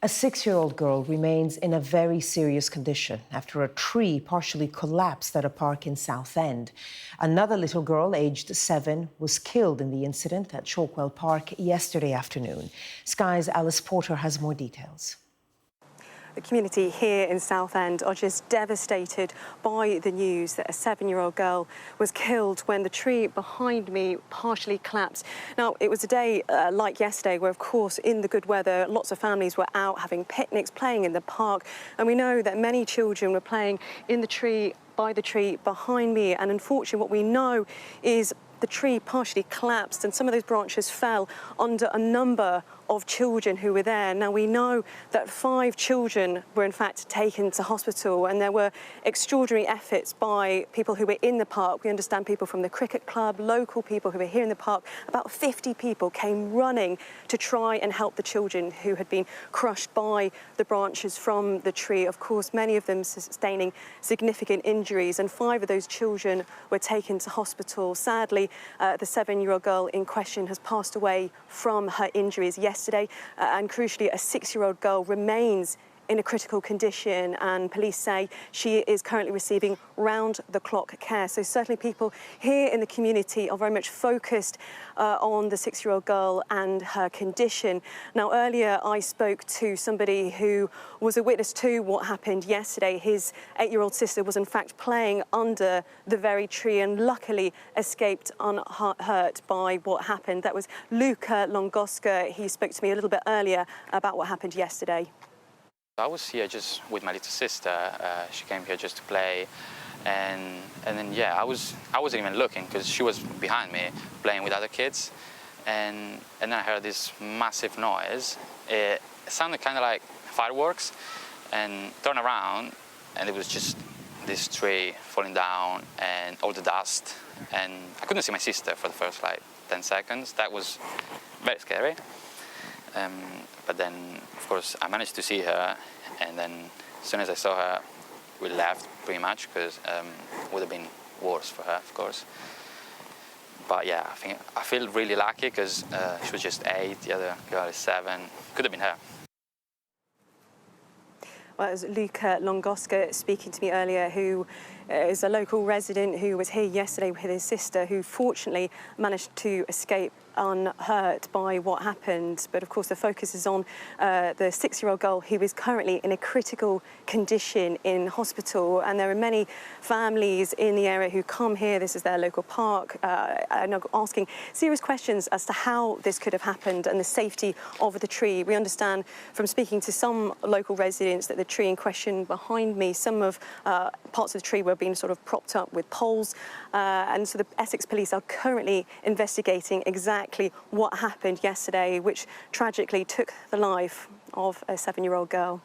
A 6-year-old girl remains in a very serious condition after a tree partially collapsed at a park in Southend. Another little girl, aged 7, was killed in the incident at Chalkwell Park yesterday afternoon. Sky's Alice Porter has more details. The community here in Southend are just devastated by the news that a 7-year-old girl was killed when the tree behind me partially collapsed. Now, it was a day like yesterday where, of course, in the good weather, lots of families were out having picnics, playing in the park. And we know that many children were playing in the tree, by the tree behind me. And unfortunately, what we know is the tree partially collapsed and some of those branches fell under a number of children who were there. Now, we know that 5 children were in fact taken to hospital, and there were extraordinary efforts by people who were in the park. We understand people from the cricket club, local people who were here in the park. About 50 people came running to try and help the children who had been crushed by the branches from the tree. Of course, many of them sustaining significant injuries, and 5 of those children were taken to hospital. Sadly, the 7-year-old girl in question has passed away from her injuries yesterday, and crucially, a 6-year-old girl remains in a critical condition, and police say she is currently receiving round-the-clock care. So certainly people here in the community are very much focused on the 6-year-old girl and her condition. Now, earlier I spoke to somebody who was a witness to what happened yesterday. His 8-year-old sister was in fact playing under the very tree and luckily escaped unhurt by what happened. That was Luca Longoska. He spoke to me a little bit earlier about what happened yesterday. I was here just with my little sister. She came here just to play, and then yeah, I wasn't even looking because she was behind me playing with other kids, and then I heard this massive noise. It sounded kind of like fireworks, and turned around, and it was just this tree falling down and all the dust, and I couldn't see my sister for the first like 10 seconds. That was very scary. But then, of course, I managed to see her, and then as soon as I saw her, we left pretty much, because it would have been worse for her, of course. But yeah, I feel really lucky because she was just 8, the other girl is 7. Could have been her. Well, it was Luca Longoska speaking to me earlier, who is a local resident who was here yesterday with his sister, who fortunately managed to escape unhurt by what happened. But of course the focus is on the 6-year-old girl who is currently in a critical condition in hospital, and there are many families in the area who come here, this is their local park, and are asking serious questions as to how this could have happened and the safety of the tree. We understand from speaking to some local residents that the tree in question behind me, some of parts of the tree were being sort of propped up with poles, and so the Essex Police are currently investigating exactly what happened yesterday, which tragically took the life of a 7-year-old girl.